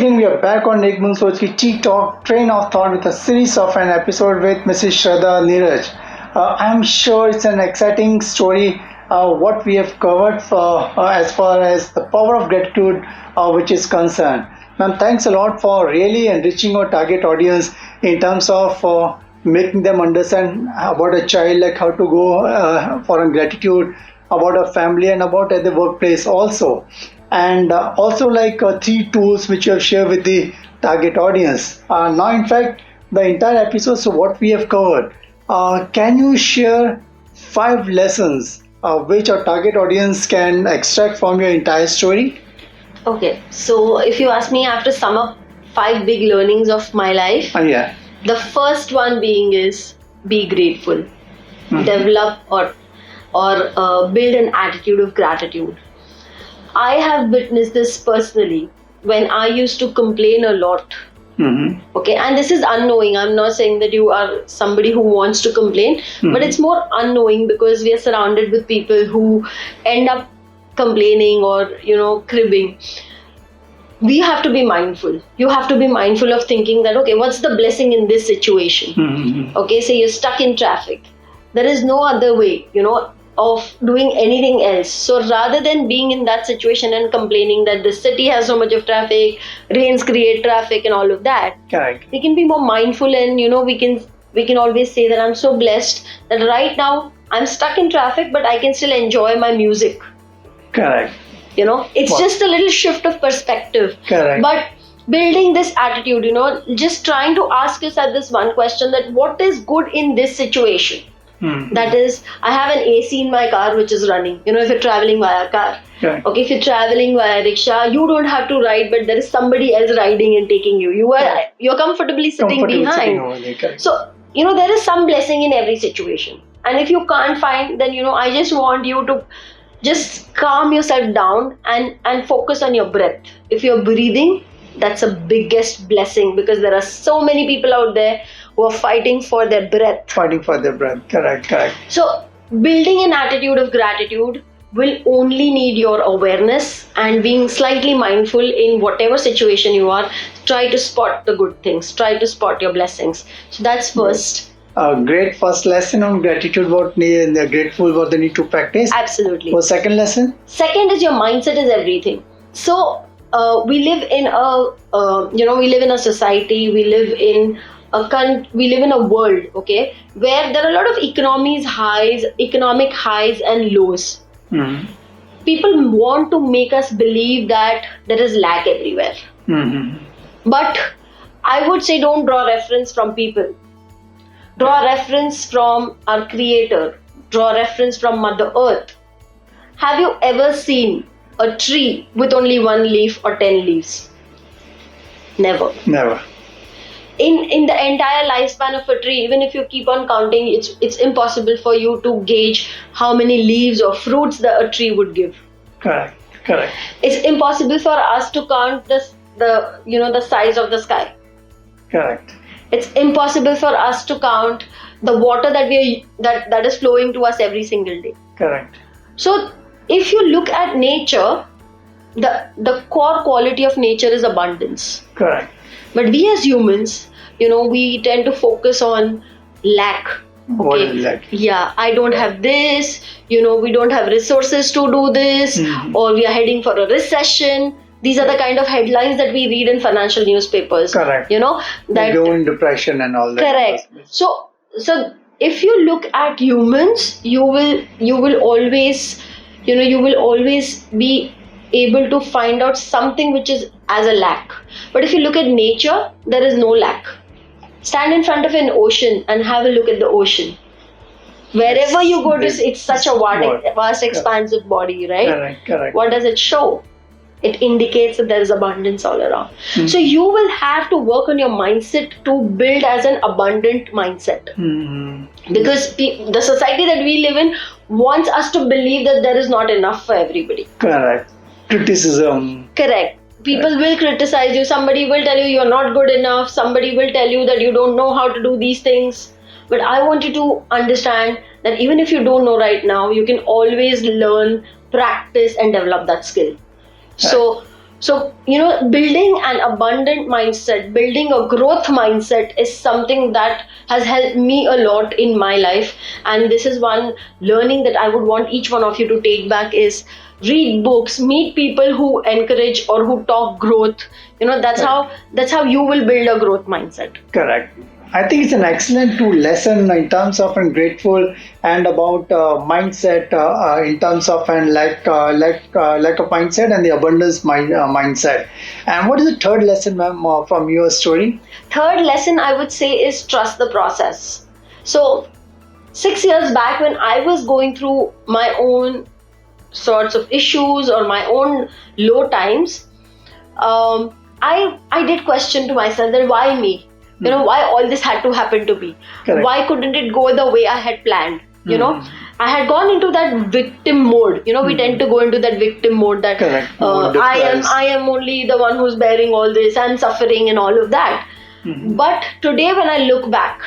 evening, we are back on Boond Soch ki ttalk train of thought with a series of an episode with Mrs. Shraddha Neeraj. I'm sure it's an exciting story what we have covered for as far as the power of gratitude which is concerned. Ma'am, thanks a lot for really enriching our target audience in terms of making them understand about a child, like how to go for a gratitude, about a family, and about at the workplace also. And also like three tools which you have shared with the target audience. Now, in fact, the entire episode, so what we have covered, can you share 5 lessons which our target audience can extract from your entire story? Okay, so if you ask me, I have to sum up 5 big learnings of my life. Yeah. The first one being is be grateful, develop or build an attitude of gratitude. I have witnessed this personally when I used to complain a lot. Okay, and this is unknowing. I'm not saying that you are somebody who wants to complain, but it's more unknowing because we are surrounded with people who end up complaining or cribbing. We have to be mindful. You have to be mindful of thinking that, okay, what's the blessing in this situation? Okay, say you're stuck in traffic. There is no other way, of doing anything else. So rather than being in that situation and complaining that the city has so much of traffic, rains create traffic and all of that, Correct. we can be more mindful and we can always say that I'm so blessed that right now I'm stuck in traffic, but I can still enjoy my music. Correct. It's just a little shift of perspective. Correct. But building this attitude, just trying to ask yourself this one question, that what is good in this situation? That is, I have an AC in my car which is running, if you're traveling via car. Correct. Okay, if you're traveling via rickshaw, you don't have to ride, but there is somebody else riding and taking you. You're comfortably sitting behind. So, there is some blessing in every situation. And if you can't find, then, I just want you to just calm yourself down and focus on your breath. If you're breathing, that's the biggest blessing, because there are so many people out there who are fighting for their breath. Correct. So building an attitude of gratitude will only need your awareness and being slightly mindful in whatever situation you are. Try to spot the good things. Try to spot your blessings. So that's first. Great first lesson on gratitude, grateful what they need to practice. Absolutely. For second lesson? Second is your mindset is everything. So we live in a society, we live in a world, okay, where there are a lot of economic highs and lows. People want to make us believe that there is lack everywhere. But I would say don't draw reference from people. Draw reference from our Creator. Draw reference from Mother Earth. Have you ever seen a tree with only 1 leaf or 10 leaves? Never. In the entire lifespan of a tree, even if you keep on counting, it's impossible for you to gauge how many leaves or fruits a tree would give. Correct. It's impossible for us to count the size of the sky. Correct. It's impossible for us to count the water that is flowing to us every single day. Correct. So if you look at nature, the core quality of nature is abundance. Correct. But we as humans, we tend to focus on lack. What is lack? Yeah, I don't have this, we don't have resources to do this, or we are heading for a recession. These are the kind of headlines that we read in financial newspapers. Correct. That go in depression and all that. Correct. So if you look at humans, you will always be able to find out something which is as a lack. But if you look at nature, there is no lack. Stand in front of an ocean and have a look at the ocean. Wherever you go to, it's such a vast expansive body, right? Correct. What does it show? It indicates that there is abundance all around. So you will have to work on your mindset to build as an abundant mindset. Because the society that we live in wants us to believe that there is not enough for everybody. Correct. Criticism. Correct. People will criticize you. Somebody will tell you you're not good enough. Somebody will tell you that you don't know how to do these things. But I want you to understand that even if you don't know right now, you can always learn, practice and develop that skill. So So, building an abundant mindset, building a growth mindset is something that has helped me a lot in my life. And this is one learning that I would want each one of you to take back is read books, meet people who encourage or who talk growth. That's how you will build a growth mindset. Correct. I think it's an excellent tool lesson in terms of and grateful and about mindset in terms of and lack of mindset and the abundance mindset. And what is the third lesson, ma'am, from your story? Third lesson I would say is trust the process. So 6 years back, when I was going through my own sorts of issues or my own low times, I did question to myself that why me? Why all this had to happen to me? Correct. Why couldn't it go the way I had planned? I had gone into that victim mode. We tend to go into that victim mode that Correct. More depressed. I am only the one who's bearing all this and suffering and all of that. But today, when I look back,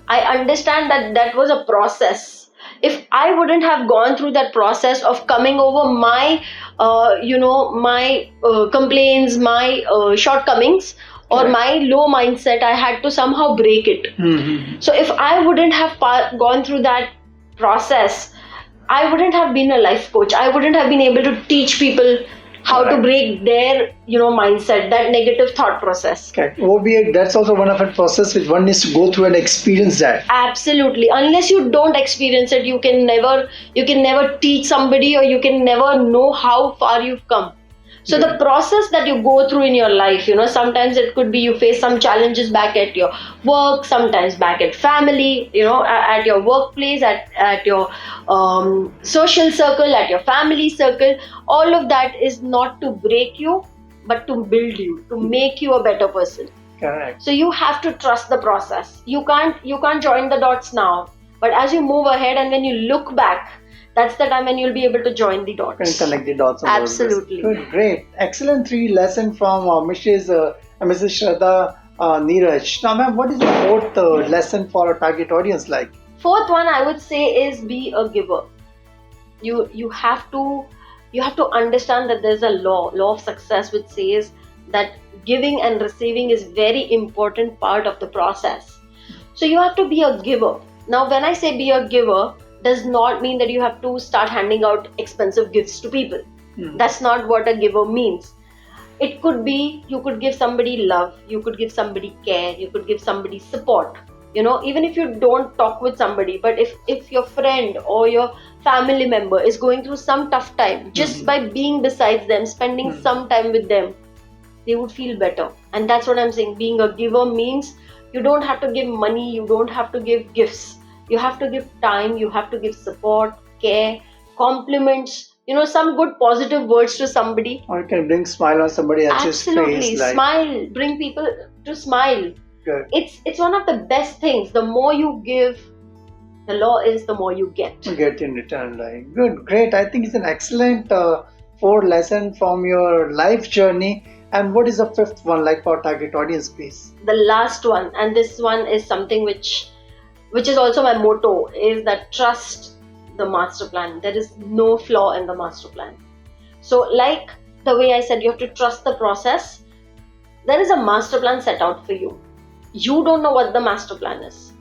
I understand that that was a process. If I wouldn't have gone through that process of coming over my, complaints, my shortcomings, or Correct. my low mindset, I had to somehow break it. So if I wouldn't have gone through that process, I wouldn't have been a life coach. I wouldn't have been able to teach people how to Right. break their, mindset, that negative thought process. Correct. OBA, that's also one of a process which one needs to go through and experience that. Absolutely. Unless you don't experience it, you can never teach somebody, or you can never know how far you've come. So the process that you go through in your life, sometimes it could be you face some challenges back at your work, sometimes back at family, at your workplace, at your social circle, at your family circle. All of that is not to break you, but to build you, to make you a better person. Correct. So you have to trust the process. You can't join the dots now, but as you move ahead and when you look back, that's the time when you'll be able to join the And dots. connect the dots. On those bits. Absolutely. Good, great. Excellent three lesson from Mrs. Shraddha Neeraj. Now, ma'am, what is the fourth lesson for our target audience like? Fourth one I would say is be a giver. You have to understand that there's a law of success which says that giving and receiving is very important part of the process. So you have to be a giver. Now when I say be a giver, does not mean that you have to start handing out expensive gifts to people. That's not what a giver means. It could be you could give somebody love, you could give somebody care, you could give somebody support. Even if you don't talk with somebody, but if your friend or your family member is going through some tough time, just by being beside them, spending some time with them, they would feel better. And that's what I'm saying. Being a giver means you don't have to give money, you don't have to give gifts. You have to give time, you have to give support, care, compliments, some good positive words to somebody. Or you can bring smile on somebody else's Absolutely. face. Like, Smile, bring people to smile. good. It's one of the best things. The more you give, the law is the more you get. Get in return. Like, good, great. I think it's an excellent four lesson from your life journey. And what is the fifth one like for target audience, please? The last one, and this one is something which is also my motto, is that trust the master plan. There is no flaw in the master plan. So like the way I said, you have to trust the process. There is a master plan set out for you. You don't know what the master plan is,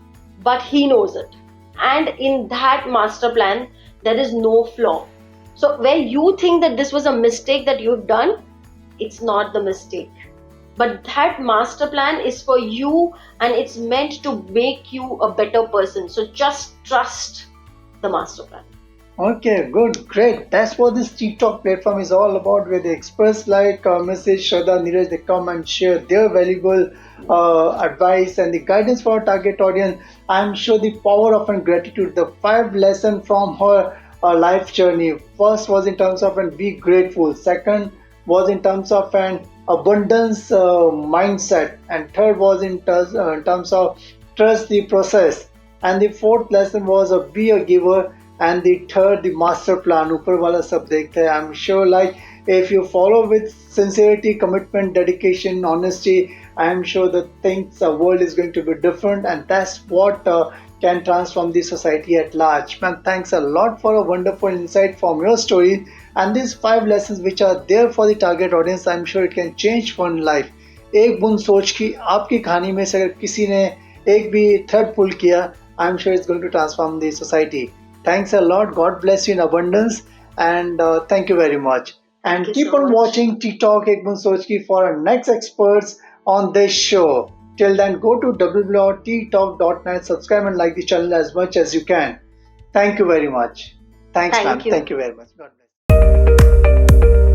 but he knows it. And in that master plan, there is no flaw. So where you think that this was a mistake that you've done, it's not the mistake. But that master plan is for you, and it's meant to make you a better person. So just trust the master plan. Okay, good, great. That's what this TikTok platform is all about, where the experts like Mrs. Shraddha Neeraj, they come and share their valuable advice and the guidance for our target audience. I'm sure the power of and gratitude, the 5 lessons from her life journey. First was in terms of and be grateful. Second was in terms of an abundance mindset, and third was in terms of trust the process, and the fourth lesson was be a giver, and the third the master plan. Upar wala sab dekhta hai. I'm sure like if you follow with sincerity, commitment, dedication, honesty, I am sure the things, the world is going to be different, and that's what can transform the society at large. Man, thanks a lot for a wonderful insight from your story and these 5 lessons which are there for the target audience. I'm sure it can change one life. एक बूंद सोच की आपकी कहानी में से अगर किसी ने एक भी थ्रेड पुल किया, I'm sure it's going to transform the society. Thanks a lot. God bless you in abundance, and thank you very much. Thank And you keep so on much. watching TikTok Ekman Sochki for our next experts on this show. Till then, go to www.ttalk.net, subscribe and like the channel as much as you can. Thank you very much. Thanks, ma'am. Thank you. Thank you very much. God bless.